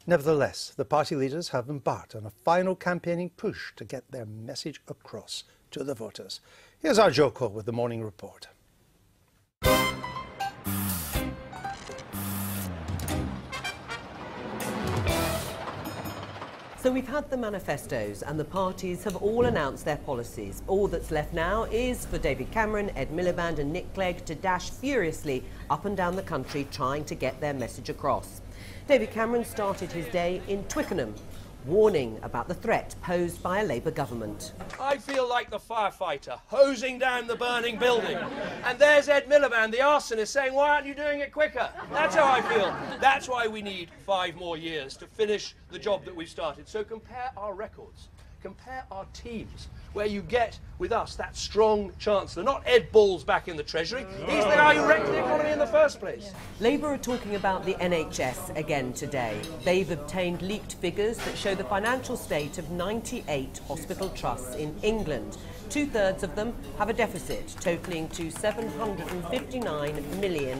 Nevertheless, the party leaders have embarked on a final campaigning push to get their message across to the voters. Here's our Joko with the morning report. So we've had the manifestos and the parties have all announced their policies. All that's left now is for David Cameron, Ed Miliband and Nick Clegg to dash furiously up and down the country trying to get their message across. David Cameron started his day in Twickenham, warning about the threat posed by a Labour government. I feel like the firefighter hosing down the burning building. And there's Ed Miliband, the arsonist, saying, why aren't you doing it quicker? That's how I feel. That's why we need 5 more years to finish the job that we've started. So compare our records, compare our teams, where you get with us that strong chancellor, not Ed Balls back in the Treasury. He's the guy who wrecked the economy in the first place. Labour are talking about the NHS again today. They've obtained leaked figures that show the financial state of 98 hospital trusts in England. 2/3 of them have a deficit totalling to £759 million.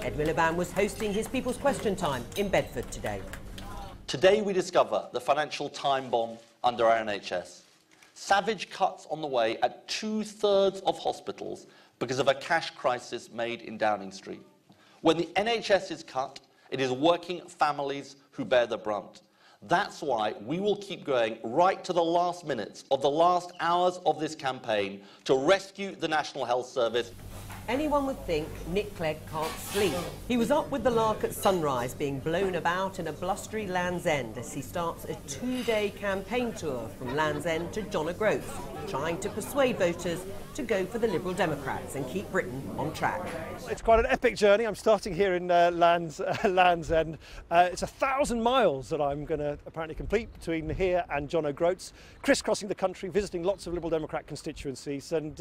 Ed Miliband was hosting his People's Question Time in Bedford today. Today we discover the financial time bomb under our NHS. Savage cuts on the way at 2/3 of hospitals because of a cash crisis made in Downing Street. When the NHS is cut, it is working families who bear the brunt. That's why we will keep going right to the last minutes of the last hours of this campaign to rescue the National Health Service. Anyone would think Nick Clegg can't sleep. He was up with the lark at sunrise, being blown about in a blustery Land's End as he starts a 2-day campaign tour from Land's End to John O'Groats, trying to persuade voters to go for the Liberal Democrats and keep Britain on track. It's quite an epic journey. I'm starting here in Land's End. It's 1,000 miles that I'm going to apparently complete between here and John O'Groats, crisscrossing the country, visiting lots of Liberal Democrat constituencies, and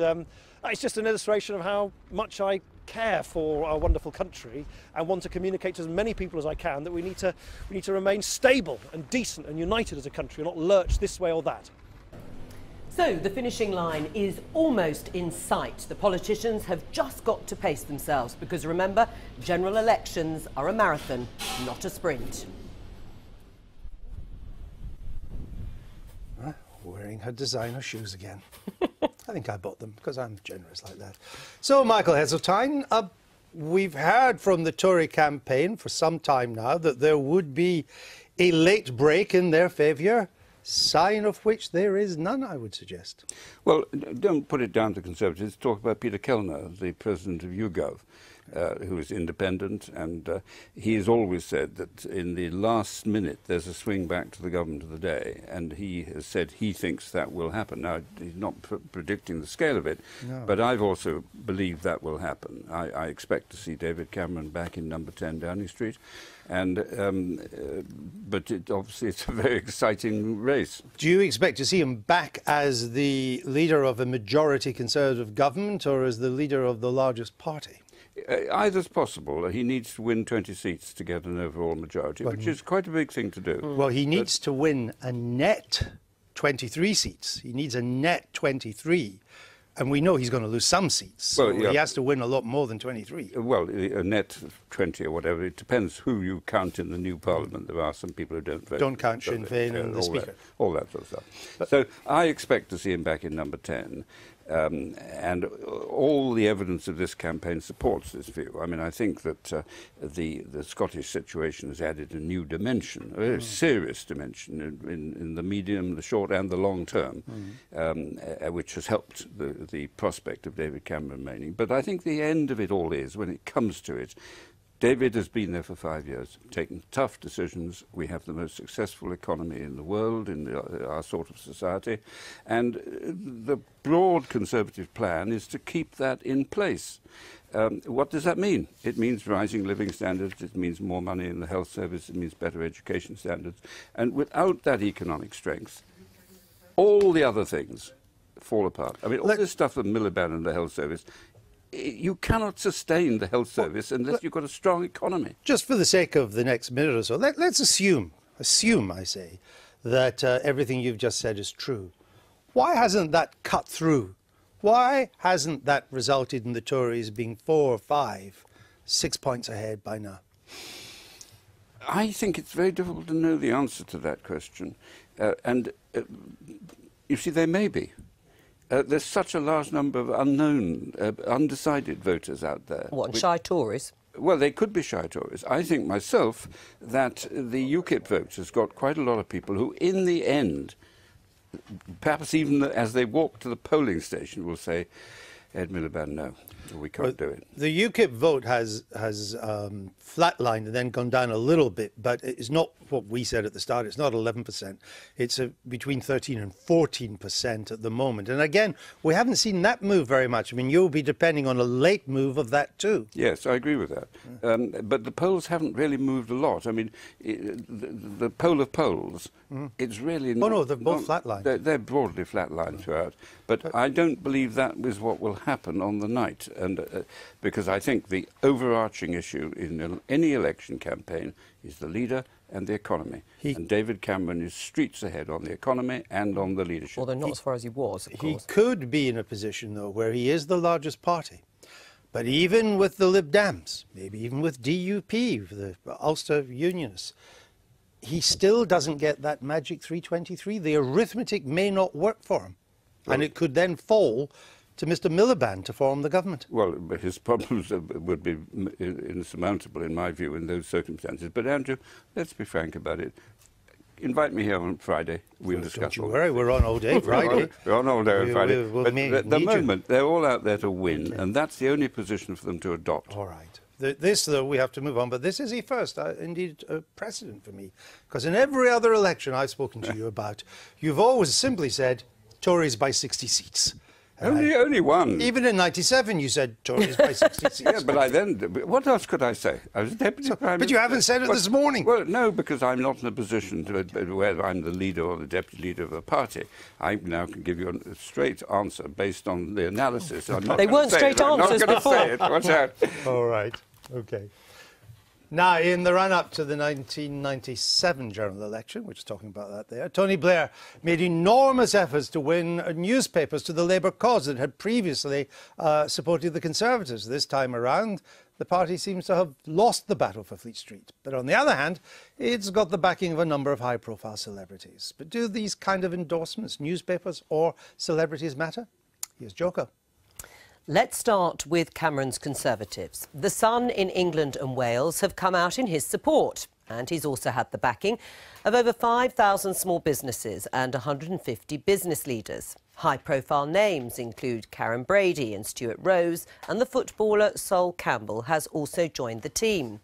it's just an illustration of how much I care for our wonderful country and want to communicate to as many people as I can that we need to remain stable and decent and united as a country and not lurch this way or that. So the finishing line is almost in sight. The politicians have just got to pace themselves because remember, general elections are a marathon, not a sprint. Wearing her designer shoes again. I think I bought them because I'm generous like that. So, Michael Heseltine, we've heard from the Tory campaign for some time now that there would be a late break in their favour, sign of which there is none, I would suggest. Well, don't put it down to Conservatives. Talk about Peter Kellner, the president of YouGov, who is independent, and he has always said that in the last minute there's a swing back to the government of the day, and he has said he thinks that will happen. Now, he's not predicting the scale of it, no, but I've also believed that will happen. I expect to see David Cameron back in number 10 Downing Street, and but obviously it's a very exciting race. Do you expect to see him back as the leader of a majority Conservative government or as the leader of the largest party? Either's possible. He needs to win 20 seats to get an overall majority, which is quite a big thing to do. Well, he needs to win a net 23 seats. He needs a net 23. And we know he's going to lose some seats. So well, yeah, he has to win a lot more than 23. Well, a net 20 or whatever. It depends who you count in the new parliament. There are some people who don't vote. Don't count Sinn Féin and the Speaker. All that sort of stuff. But so I expect to see him back in number 10. And all the evidence of this campaign supports this view. I mean, I think that the Scottish situation has added a new dimension, a very serious dimension in the medium, the short and the long term, which has helped the prospect of David Cameron remaining. But I think the end of it all is, when it comes to it, David has been there for 5 years, taken tough decisions. We have the most successful economy in the world, in our sort of society. And the broad Conservative plan is to keep that in place. What does that mean? It means rising living standards, it means more money in the health service, it means better education standards. And without that economic strength, all the other things fall apart. I mean, all this stuff with Miliband and the health service, you cannot sustain the health service unless you've got a strong economy. Just for the sake of the next minute or so, let's assume, I say, that everything you've just said is true. Why hasn't that cut through? Why hasn't that resulted in the Tories being 4 or 5, 6 points ahead by now? I think it's very difficult to know the answer to that question. You see, there may be. There's such a large number of unknown, undecided voters out there. What, shy Tories? Well, they could be shy Tories. I think myself that the UKIP vote has got quite a lot of people who, in the end, perhaps even as they walk to the polling station, will say, Ed Miliband, no, we can't do it. The UKIP vote has flatlined and then gone down a little bit, but it's not what we said at the start. It's not 11%. It's between 13 and 14% at the moment. And again, we haven't seen that move very much. I mean, you'll be depending on a late move of that too. Yes, I agree with that. But the polls haven't really moved a lot. I mean, the poll of polls, it's really not... Oh, no, they're both flatlined. They're broadly flatlined throughout. But I don't believe that is what will happen on the night. And because I think the overarching issue in any election campaign is the leader and the economy. And David Cameron is streets ahead on the economy and on the leadership. Although not as far as he was, of course. He could be in a position, though, where he is the largest party. But even with the Lib Dems, maybe even with DUP, the Ulster Unionists, he still doesn't get that magic 323. The arithmetic may not work for him. And it could then fall to Mr. Miliband to form the government. Well, his problems would be insurmountable, in my view, in those circumstances. But, Andrew, let's be frank about it. Invite me here on Friday. We'll discuss. Don't you worry, we're on all day Friday. We're on all day on Friday. But at the moment, they're all out there to win, and that's the only position for them to adopt. All right. This, though, we have to move on, but this is a first, indeed, a precedent for me. Because in every other election I've spoken to you about, you've always simply said, Tories by 60 seats. Only one. Even in '97, you said Tories by 60 seats. Yeah, but what else could I say? I was Deputy Prime Minister. But you haven't said it this morning. Well, no, because I'm not in a position where I'm the leader or the deputy leader of the party. I now can give you a straight answer based on the analysis. They weren't straight answers before. I'm not going to say it. Watch out. All right. Okay. Now, in the run-up to the 1997 general election, which is talking about that there, Tony Blair made enormous efforts to win newspapers to the Labour cause that had previously supported the Conservatives. This time around, the party seems to have lost the battle for Fleet Street. But on the other hand, it's got the backing of a number of high-profile celebrities. But do these kind of endorsements, newspapers or celebrities, matter? Here's Joko. Let's start with Cameron's Conservatives. The Sun in England and Wales have come out in his support, and he's also had the backing of over 5,000 small businesses and 150 business leaders. High-profile names include Karen Brady and Stuart Rose, and the footballer Sol Campbell has also joined the team.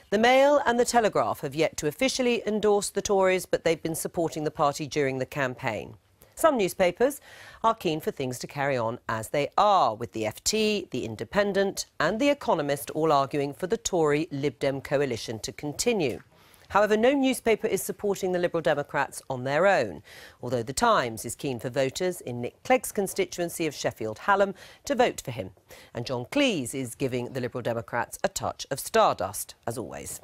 The Mail and the Telegraph have yet to officially endorse the Tories, but they've been supporting the party during the campaign. Some newspapers are keen for things to carry on as they are, with the FT, the Independent and the Economist all arguing for the Tory Lib Dem coalition to continue. However, no newspaper is supporting the Liberal Democrats on their own, although The Times is keen for voters in Nick Clegg's constituency of Sheffield Hallam to vote for him. And John Cleese is giving the Liberal Democrats a touch of stardust, as always.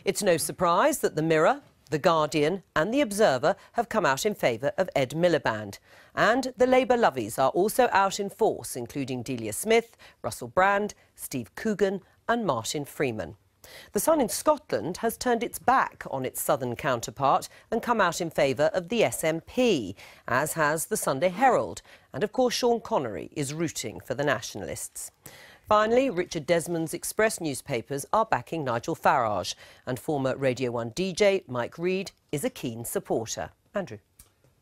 It's no surprise that the Mirror, The Guardian and The Observer have come out in favour of Ed Miliband. And the Labour lovies are also out in force, including Delia Smith, Russell Brand, Steve Coogan and Martin Freeman. The Sun in Scotland has turned its back on its southern counterpart and come out in favour of the SNP, as has the Sunday Herald. And of course, Sean Connery is rooting for the Nationalists. Finally, Richard Desmond's Express newspapers are backing Nigel Farage, and former Radio 1 DJ Mike Reid is a keen supporter. Andrew.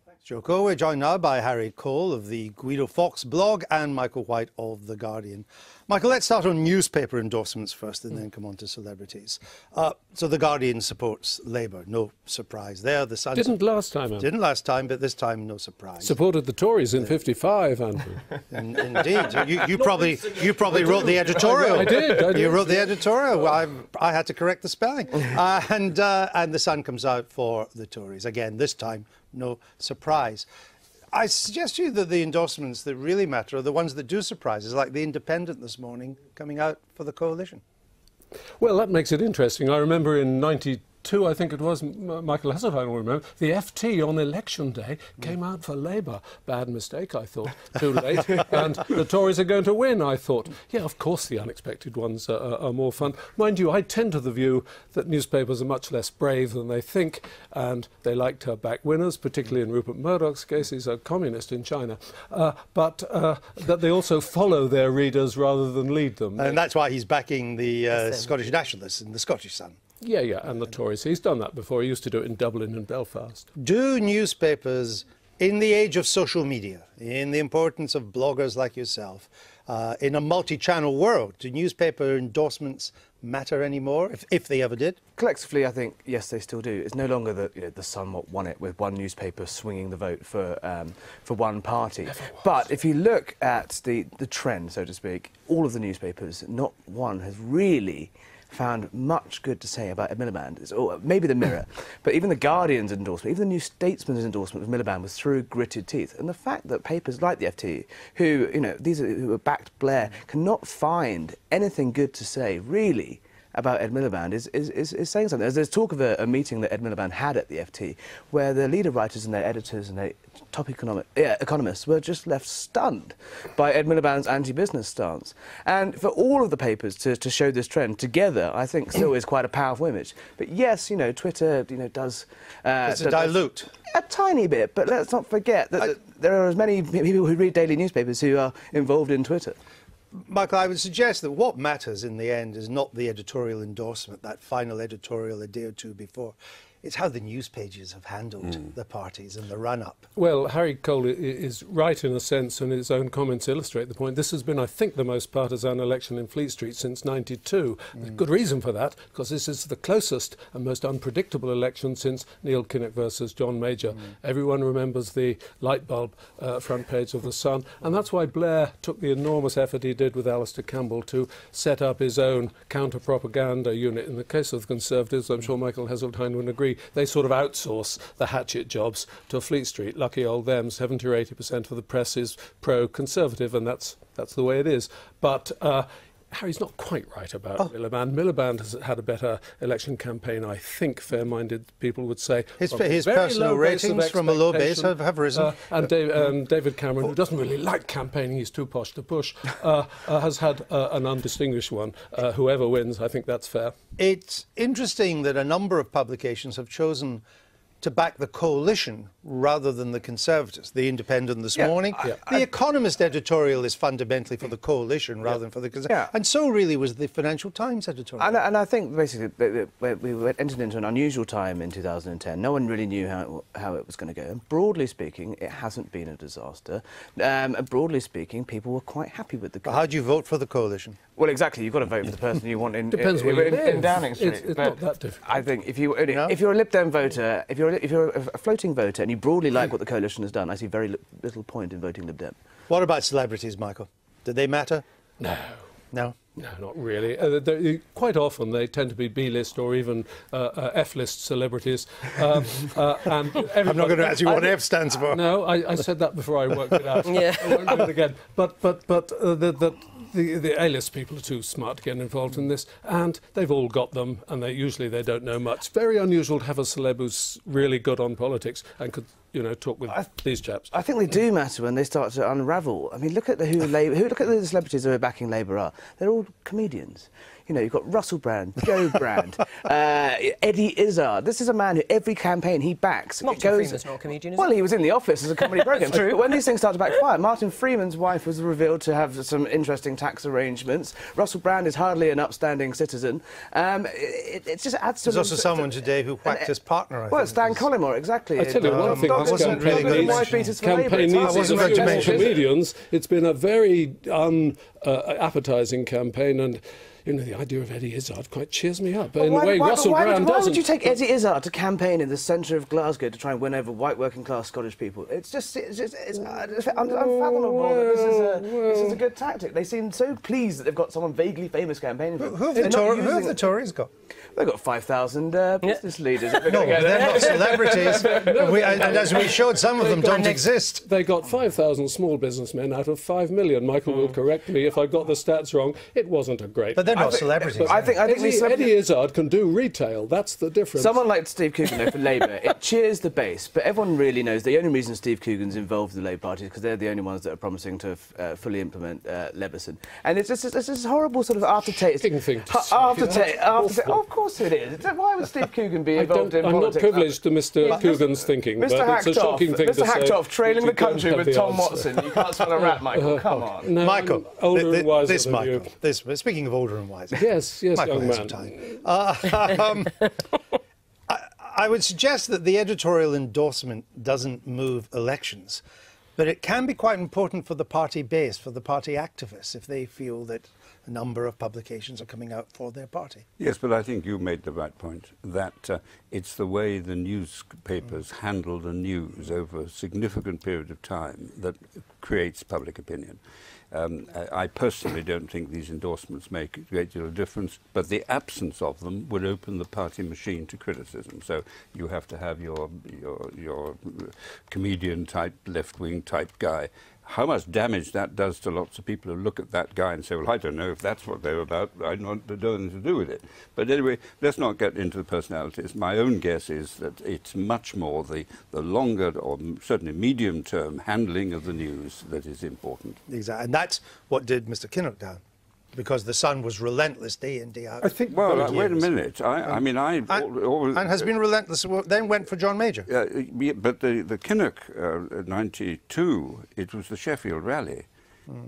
Thanks, Joko. We're joined now by Harry Cole of the Guido Fawkes blog and Michael White of The Guardian. Michael, let's start on newspaper endorsements first and then come on to celebrities. So The Guardian supports Labour, no surprise there. The Sun didn't last time, Andrew. Didn't last time, but this time no surprise. Supported the Tories in '55, Andrew. Indeed. You probably wrote the editorial. I did. You wrote the editorial. I had to correct the spelling. And the Sun comes out for the Tories. Again, this time no surprise. I suggest to you that the endorsements that really matter are the ones that do surprises, like the Independent this morning coming out for the coalition. Well, that makes it interesting. I remember in 92, I think it was, Michael Heseltine will remember, the FT on election day came out for Labour. Bad mistake, I thought. Too late. And the Tories are going to win, I thought. Yeah, of course the unexpected ones are more fun. Mind you, I tend to the view that newspapers are much less brave than they think, and they like to back winners, particularly in Rupert Murdoch's case. He's a communist in China. But that they also follow their readers rather than lead them. And that's why he's backing the Scottish nationalists in the Scottish Sun. Yeah, and the Tories. He's done that before. He used to do it in Dublin and Belfast. Do newspapers, in the age of social media, in the importance of bloggers like yourself, in a multi-channel world, do newspaper endorsements matter anymore, if they ever did? Collectively, I think, yes, they still do. It's no longer that the Sun won it with one newspaper swinging the vote for one party. But if you look at the trend, so to speak, all of the newspapers, not one has really found much good to say about Ed Miliband. Or maybe the Mirror, but even the Guardian's endorsement, even the New Statesman's endorsement of Miliband was through gritted teeth. And the fact that papers like the FT, who who have backed Blair, cannot find anything good to say really about Ed Miliband is saying something. There's talk of a meeting that Ed Miliband had at the FT where the leader writers and their editors and their top economists were just left stunned by Ed Miliband's anti-business stance. And for all of the papers to show this trend together, I think still is quite a powerful image. But yes, Twitter, does... It's a dilute. A tiny bit, but let's not forget that there are as many people who read daily newspapers who are involved in Twitter. Michael, I would suggest that what matters in the end is not the editorial endorsement, that final editorial a day or two before. It's how the news pages have handled the parties and the run-up. Well, Harry Cole is right in a sense, and his own comments illustrate the point. This has been, I think, the most partisan election in Fleet Street since '92. There's good reason for that, because this is the closest and most unpredictable election since Neil Kinnock versus John Major. Everyone remembers the light bulb front page of the Sun, and that's why Blair took the enormous effort he did with Alistair Campbell to set up his own counter-propaganda unit. In the case of the Conservatives, I'm sure Michael Heseltine would agree, they sort of outsource the hatchet jobs to Fleet Street. Lucky old them, 70 or 80% of the press is pro-Conservative, and that's the way it is. But Harry's not quite right about Miliband. Miliband has had a better election campaign, I think, fair-minded people would say. His personal ratings from a low base have risen. And David Cameron, who doesn't really like campaigning, he's too posh to push, has had an undistinguished one. Whoever wins, I think that's fair. It's interesting that a number of publications have chosen to back the coalition rather than the Conservatives. The Independent this morning. The Economist editorial is fundamentally for the coalition rather than for the Conservatives. And so really was the Financial Times editorial. And I think basically we entered into an unusual time in 2010. No one really knew how it was going to go. And broadly speaking, it hasn't been a disaster. Broadly speaking, people were quite happy with the coalition. How do you vote for the coalition? Well, exactly. You've got to vote for the person you want in Downing Street. It's not that difficult. I think if you're a Lib Dem voter, if you're a floating voter and you broadly like what the coalition has done, I see very little point in voting Lib Dem. What about celebrities, Michael? Do they matter? No. No? No, not really. Quite often they tend to be B-list or even F-list celebrities. And I'm not going to ask you what F stands for. No, I said that before I worked it out. I won't do it again. But the A-list people are too smart to get involved in this, and they've all got them, and usually they don't know much. Very unusual to have a celeb who's really good on politics and could, talk with these chaps. I think they do matter when they start to unravel. I mean, look at who the celebrities who are backing Labour are. They're all comedians. You've got Russell Brand, Joe Brand, Eddie Izzard. This is a man who every campaign he backs. Martin Freeman's not a comedian, is Well, he? he was in The Office as a comedy programme. True. When these things start to backfire, Martin Freeman's wife was revealed to have some interesting tax arrangements. Russell Brand is hardly an upstanding citizen. It just adds to... There's also someone today who whacked his partner, I think. Stan Collymore, exactly. I tell you one thing, wasn't really good campaign needs is a few comedians. It's been a very unappetising campaign, and the idea of Eddie Izzard quite cheers me up. In a way, Russell Brand doesn't. Why would you take Eddie Izzard to campaign in the centre of Glasgow to try and win over white working-class Scottish people? It's unfathomable that this is a good tactic. They seem so pleased that they've got someone vaguely famous campaigning for them. Who have the Tories got? They've got 5,000 business leaders. No, they're not celebrities. And as we showed, some of them don't exist. They got 5,000 small businessmen out of 5 million. Michael will correct me if I've got the stats wrong. It wasn't a great... But they're not celebrities. I think Eddie Izzard can do retail. That's the difference. Someone like Steve Coogan, though, for Labour, it cheers the base, but everyone really knows the only reason Steve Coogan's involved in the Labour Party is because they're the only ones that are promising to fully implement Leveson. And it's just this horrible sort of aftertaste. Thing to say. Aftertaste. Oh, of course it is. Why would Steve Coogan be involved in I'm politics? not privileged to Mr. Coogan's thinking, Mr. but it's a shocking thing to say. Mr. Hacktoff trailing the You don't country have with the Tom answer. Watson. You can't spell a rat, Michael. Come on. No, Michael, I'm older and wiser this than Michael, you. this, speaking of older and wiser. Yes, Michael young man. Heseltine. I would suggest that the editorial endorsement doesn't move elections, but it can be quite important for the party base, for the party activists, if they feel that a number of publications are coming out for their party. Yes, but I think you made the right point, that it's the way the newspapers handle the news over a significant period of time that creates public opinion. I personally don't think these endorsements make a great deal of difference, but the absence of them would open the party machine to criticism. So you have to have your comedian type, left-wing type guy. How much damage that does to lots of people who look at that guy and say, well, I don't know if that's what they're about, I don't want anything to do with it. But anyway, let's not get into the personalities. My own guess is that it's much more the longer, or certainly medium-term handling of the news that is important. Exactly, and that's what did Mr. Kinnock down, because the Sun was relentless day in, day out. I think. Well, wait a minute. And has been relentless, then went for John Major. But the Kinnock 92, it was the Sheffield rally,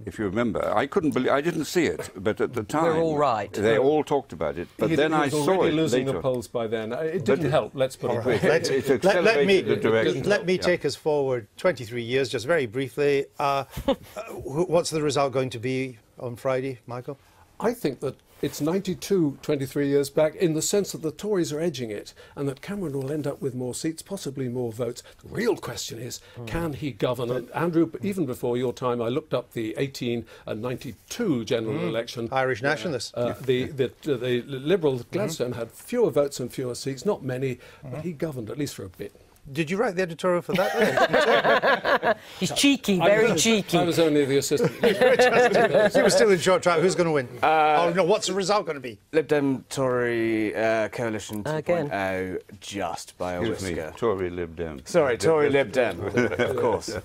if you remember. I couldn't believe, I didn't see it, but at the time We're all right. they all talked about it. But then I saw already it losing later. the polls by then. It didn't help. Let's put it Right. that way. It accelerated the direction. Let me take us forward 23 years, just very briefly. What's the result going to be on Friday, Michael? I think that it's 92, 23 years back, in the sense that the Tories are edging it and that Cameron will end up with more seats, possibly more votes. The real question is, can he govern? And Andrew, even before your time, I looked up the 1892 general election. Irish nationalists. The Liberal Gladstone had fewer votes and fewer seats, not many, but he governed, at least for a bit. Did you write the editorial for that? He's cheeky, very cheeky. I was only the assistant. You were still in short trial. Who's going to win? What's the result going to be? Lib Dem Tory coalition 2.0 Again. Just by a Excuse me, whisker. Tory Lib Dem. Sorry, Tory Lib Dem, of course.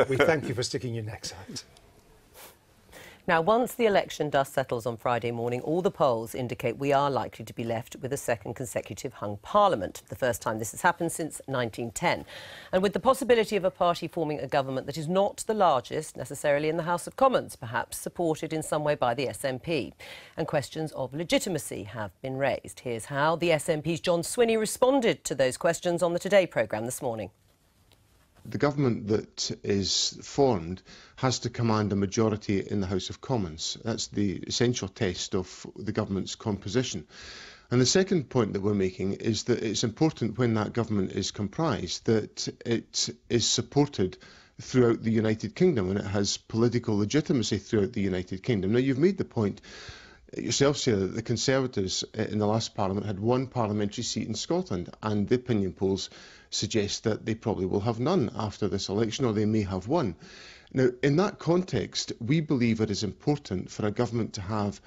We thank you for sticking your necks out. Now, once the election dust settles on Friday morning, all the polls indicate we are likely to be left with a second consecutive hung parliament, the first time this has happened since 1910. And with the possibility of a party forming a government that is not the largest necessarily in the House of Commons, perhaps supported in some way by the SNP. And questions of legitimacy have been raised. Here's how the SNP's John Swinney responded to those questions on the Today programme this morning. The government that is formed has to command a majority in the House of Commons. That's the essential test of the government's composition. And the second point that we're making is that it's important when that government is comprised that it is supported throughout the United Kingdom and it has political legitimacy throughout the United Kingdom. Now, you've made the point yourself, Sarah, that the Conservatives in the last Parliament had one parliamentary seat in Scotland, and the opinion polls suggest that they probably will have none after this election, or they may have one. Now, in that context, we believe it is important for a government to have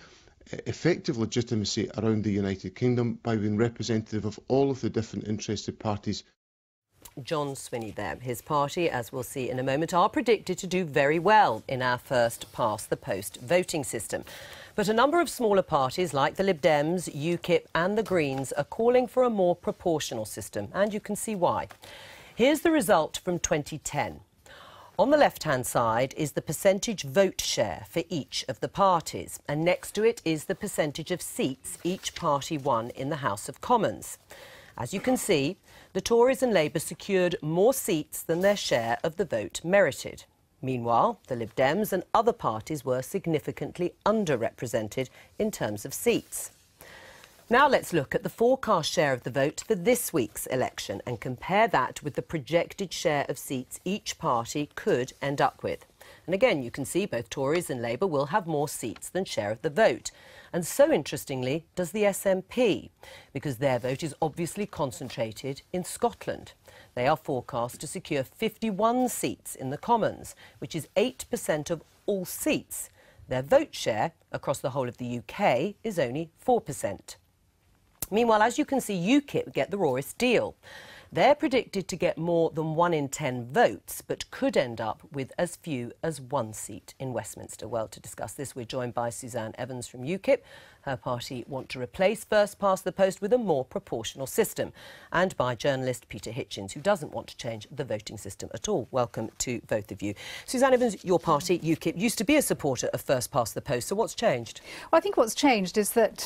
effective legitimacy around the United Kingdom by being representative of all of the different interested parties. John Swinney there. His party, as we'll see in a moment, are predicted to do very well in our first past-the-post voting system. But a number of smaller parties like the Lib Dems, UKIP and the Greens are calling for a more proportional system, and you can see why. Here's the result from 2010. On the left-hand side is the percentage vote share for each of the parties, and next to it is the percentage of seats each party won in the House of Commons. As you can see, the Tories and Labour secured more seats than their share of the vote merited. Meanwhile, the Lib Dems and other parties were significantly underrepresented in terms of seats. Now let's look at the forecast share of the vote for this week's election and compare that with the projected share of seats each party could end up with. And again, you can see both Tories and Labour will have more seats than share of the vote. And so interestingly does the SNP, because their vote is obviously concentrated in Scotland. They are forecast to secure 51 seats in the Commons, which is 8% of all seats. Their vote share across the whole of the UK is only 4%. Meanwhile, as you can see, UKIP get the rawest deal. They're predicted to get more than 1 in 10 votes, but could end up with as few as 1 seat in Westminster. Well, to discuss this, we're joined by Suzanne Evans from UKIP. Her party want to replace first past the post with a more proportional system. And by journalist Peter Hitchens, who doesn't want to change the voting system at all. Welcome to both of you. Suzanne Evans, your party, UKIP, used to be a supporter of first past the post, so what's changed? Well, I think what's changed is that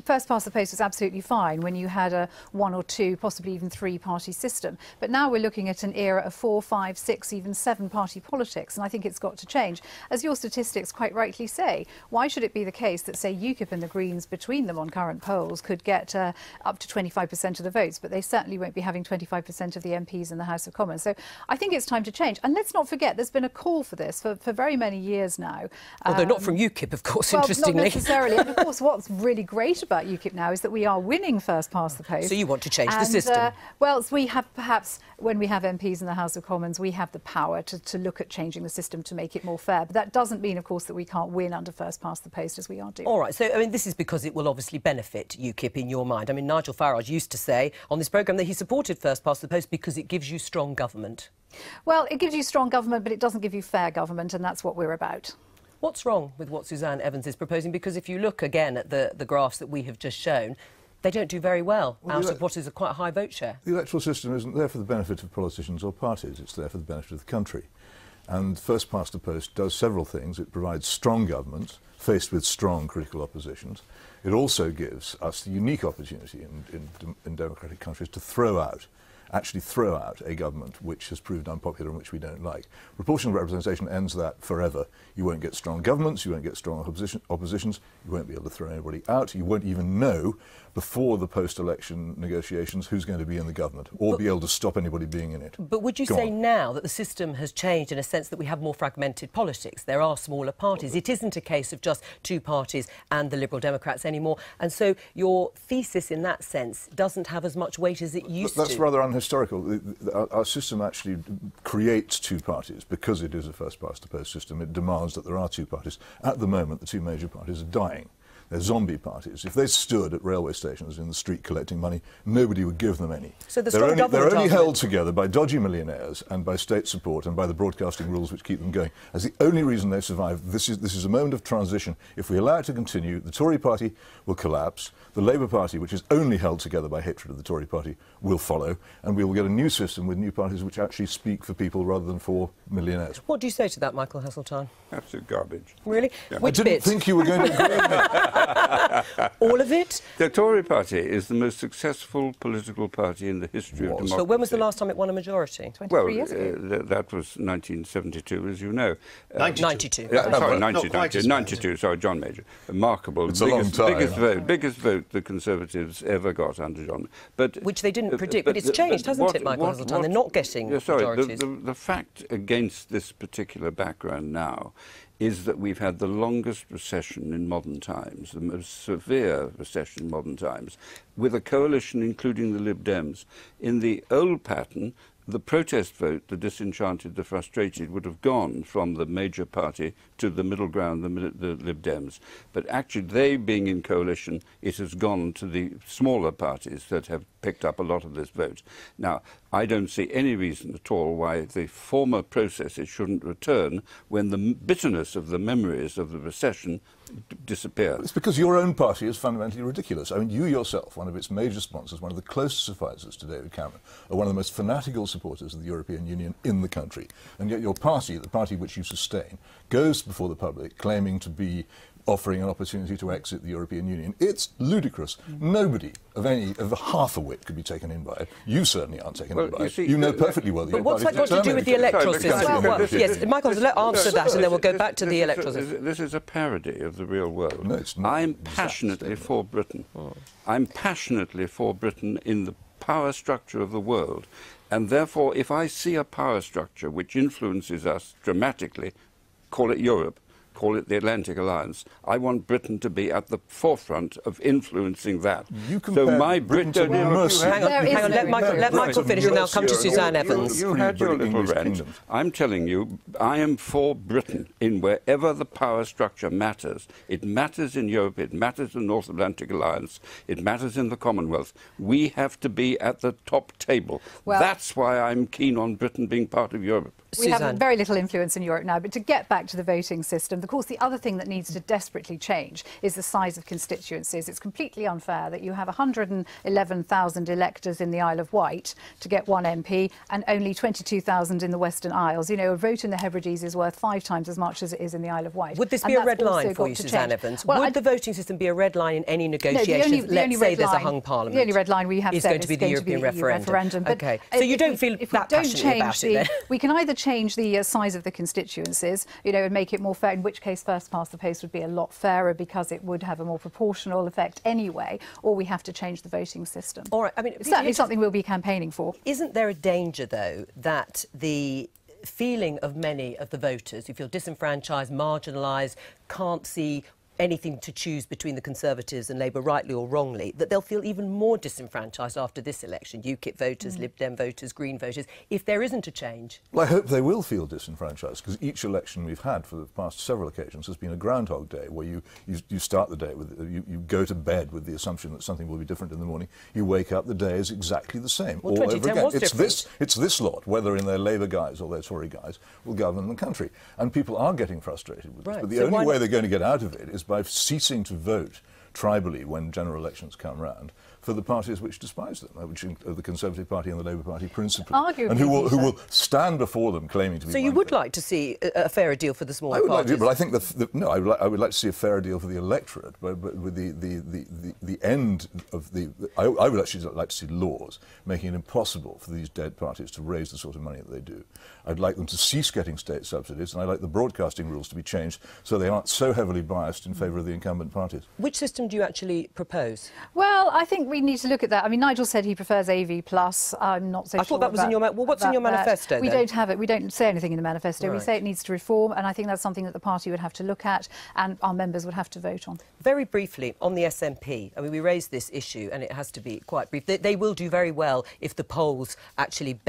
first past the post was absolutely fine when you had a 1 or 2, possibly even 3-party system. But now we're looking at an era of 4, 5, 6, even 7-party politics, and I think it's got to change. As your statistics quite rightly say, why should it be the case that, say, UKIP and the Greens between them on current polls could get up to 25% of the votes, but they certainly won't be having 25% of the MPs in the House of Commons. So I think it's time to change. And let's not forget, there's been a call for this for very many years now. Although not from UKIP, of course, well, interestingly. Not necessarily. And of course, what's really great about UKIP now is that we are winning first past the post. So you want to change the system? Well, we have perhaps, when we have MPs in the House of Commons, we have the power to look at changing the system to make it more fair. But that doesn't mean, of course, that we can't win under first past the post as we are doing. All right. So, I mean, this is because it will obviously benefit UKIP in your mind. I mean, Nigel Farage used to say on this programme that he supported first past the post because it gives you strong government. Well, it gives you strong government, but it doesn't give you fair government, and that's what we're about. What's wrong with what Suzanne Evans is proposing? Because if you look again at the graphs that we have just shown, they don't do very well out of what is a quite high vote share. The electoral system isn't there for the benefit of politicians or parties, it's there for the benefit of the country. And first past the post does several things. It provides strong governments faced with strong critical oppositions. It also gives us the unique opportunity in democratic countries to actually throw out a government which has proved unpopular and which we don't like. Proportional representation ends that forever. You won't get strong governments, you won't get strong oppositions, you won't be able to throw anybody out, you won't even know before the post-election negotiations who's going to be in the government or be able to stop anybody being in it. But would you say now that the system has changed in a sense that we have more fragmented politics? There are smaller parties. It isn't a case of just 2 parties and the Liberal Democrats anymore. And so your thesis in that sense doesn't have as much weight as it used to. That's rather unhistorical. Our system actually creates 2 parties because it is a first past the post system. It demands that there are 2 parties. At the moment, the 2 major parties are dying. They're zombie parties. If they stood at railway stations in the street collecting money, nobody would give them any. So they're only held together by dodgy millionaires and by state support and by the broadcasting rules which keep them going. As the only reason they survive, this is a moment of transition. If we allow it to continue, the Tory party will collapse. The Labour Party, which is only held together by hatred of the Tory party, will follow, and we will get a new system with new parties which actually speak for people rather than for millionaires. What do you say to that, Michael Heseltine? Absolute garbage. Really? Yeah. Which I didn't bit? think you were going to agree with me. All of it? The Tory party is the most successful political party in the history of democracy. But when was the last time it won a majority? 23 years ago. That was 1972, as you know. 92. Sorry, Not quite as 92, sorry, John Major. Remarkable. It's a long time. Biggest vote the Conservatives ever got under John. But, which they didn't predict, but it's changed, hasn't it, Michael Heseltine? They're not getting majorities. The fact against this particular background now is that we've had the longest recession in modern times, the most severe recession in modern times, with a coalition including the Lib Dems. In the old pattern, the protest vote, the disenchanted, the frustrated, would have gone from the major party to the middle ground, the Lib Dems. But actually, they being in coalition, it has gone to the smaller parties that have picked up a lot of this vote. Now, I don't see any reason at all why the former processes shouldn't return when the bitterness of the memories of the recession disappears. It's because your own party is fundamentally ridiculous. I mean, you yourself, one of its major sponsors, one of the closest advisors to David Cameron, are one of the most fanatical supporters of the European Union in the country. And yet your party, the party which you sustain, goes before the public claiming to be offering an opportunity to exit the European Union. It's ludicrous. Nobody of half a wit could be taken in by it. You certainly aren't taken in by it. You know perfectly well that your what's that party got to do with the electoral system? Well, yes, Michael, answer that and then we'll go back to the electoral system. This is a parody of the real world. No, it's not. I'm passionately for Britain. I'm passionately for Britain in the power structure of the world. And therefore, if I see a power structure which influences us dramatically, call it Europe, call it the Atlantic Alliance. I want Britain to be at the forefront of influencing that. You so my Britain to Mercia. Hang on, let Michael finish and I'll come to Suzanne Evans. You had your little rant. I'm telling you, I am for Britain in wherever the power structure matters. It matters in Europe, it matters in the North Atlantic Alliance, it matters in the Commonwealth. We have to be at the top table. Well, that's why I'm keen on Britain being part of Europe. We have very little influence in Europe now, but to get back to the voting system, of course, the other thing that needs to desperately change is the size of constituencies. It's completely unfair that you have 111,000 electors in the Isle of Wight to get one MP and only 22,000 in the Western Isles. You know, a vote in the Hebrides is worth 5 times as much as it is in the Isle of Wight. Would this be a red line for you, Suzanne Evans? Well, would the voting system be a red line in any negotiations? No, Let's say there's a hung parliament. The only red line we have is going to be the European referendum. But OK, so you don't feel that passionately about it then? We can either change the size of the constituencies, you know, and make it more fair, in which case first past the post would be a lot fairer because it would have a more proportional effect anyway, or we have to change the voting system. All right, I mean, it's certainly something we'll be campaigning for. Isn't there a danger, though, that the feeling of many of the voters who feel disenfranchised, marginalised, can't see anything to choose between the Conservatives and Labour, rightly or wrongly, that they'll feel even more disenfranchised after this election, UKIP voters, Lib Dem voters, Green voters, if there isn't a change? Well, I hope they will feel disenfranchised, because each election we've had for the past several occasions has been a Groundhog Day, where you start the day with, you go to bed with the assumption that something will be different in the morning. You wake up, the day is exactly the same, well, all over again. Was different. It's this lot, whether in their Labour guise or their Tory guise, will govern the country. And people are getting frustrated with this. But the only way they're going to get out of it is by ceasing to vote tribally when general elections come round for the parties which despise them, which are the Conservative Party and the Labour Party principally, arguably, and who will stand before them claiming to be. So you would like to see a fairer deal for the smaller parties? I would like to, but I think no, I would like to see a fairer deal for the electorate. But with the end of the, I would actually like to see laws making it impossible for these dead parties to raise the sort of money that they do. I'd like them to cease getting state subsidies, and I'd like the broadcasting rules to be changed so they aren't so heavily biased in favour of the incumbent parties. Which system do you actually propose? Well, I think we need to look at that. I mean, Nigel said he prefers AV+. I'm not so sure. I thought that was in your... Well, what's in your manifesto, then? We don't have it. We don't say anything in the manifesto. Right. We say it needs to reform, and I think that's something that the party would have to look at and our members would have to vote on. Very briefly, on the SNP, I mean, we raised this issue, and it has to be quite brief. They will do very well if the polls actually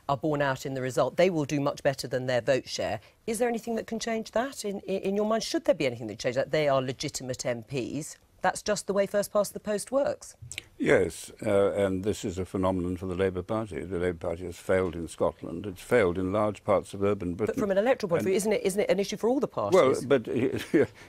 are borne out in the result. They will do much better than their vote share. Is there anything that can change that in your mind? Should there be anything that can change that? They are legitimate MPs. That's just the way first past the post works. Yes, and this is a phenomenon for the Labour Party. The Labour Party has failed in Scotland. It's failed in large parts of urban Britain. But from an electoral point of view, isn't it an issue for all the parties? Well, but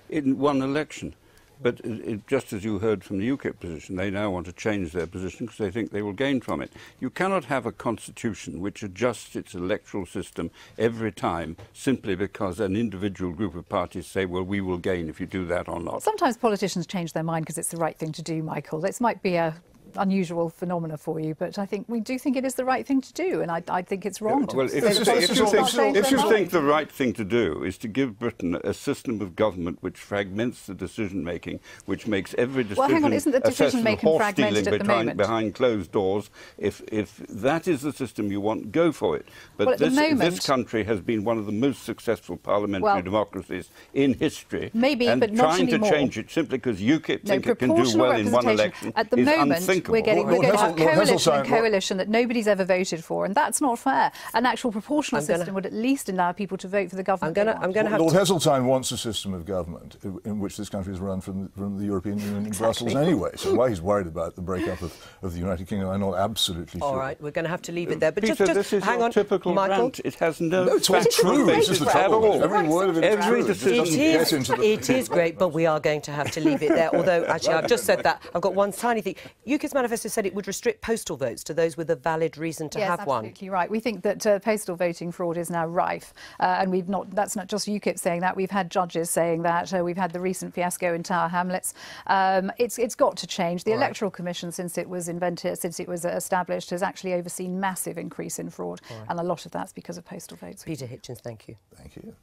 in one election. But just as you heard from the UKIP position, they now want to change their position because they think they will gain from it. You cannot have a constitution which adjusts its electoral system every time simply because an individual group of parties say, well, we will gain if you do that or not. Sometimes politicians change their mind because it's the right thing to do, Michael. This might be a unusual phenomena for you, but I think we do think it is the right thing to do, and I think it's wrong. Well, if you think the right thing to do is to give Britain a system of government which fragments the decision-making, which makes every decision well, hang on, isn't the decision-making fragmented at the moment? Behind closed doors, if that is the system you want, go for it. But well, this country has been one of the most successful parliamentary democracies in history. Maybe, and but not anymore. Trying to change it simply because UKIP think it can do well in one election at the is moment, unthinkable. We're going to have coalition that nobody's ever voted for, and that's not fair. An actual proportional system would at least allow people to vote for the government. Lord Heseltine wants a system of government in which this country is run from the European Union in Brussels anyway. So why he's worried about the breakup of the United Kingdom, I'm not absolutely sure. All right, we're going to have to leave it there. But Peter, just this hang is on, typical Michael. rant. It has no it's all true. It's just the trouble. Every word of it is true. It is great, but we are going to have to leave it there. Although, actually, I've just said that. I've got one tiny thing. UKIP's manifesto said it would restrict postal votes to those with a valid reason to have one. Yes, absolutely right. We think that postal voting fraud is now rife, and that's not just UKIP saying that. We've had judges saying that. We've had the recent fiasco in Tower Hamlets. It's got to change. The Electoral Commission, since it was established, has actually overseen massive increase in fraud, and a lot of that's because of postal votes. Peter Hitchens, thank you. Thank you.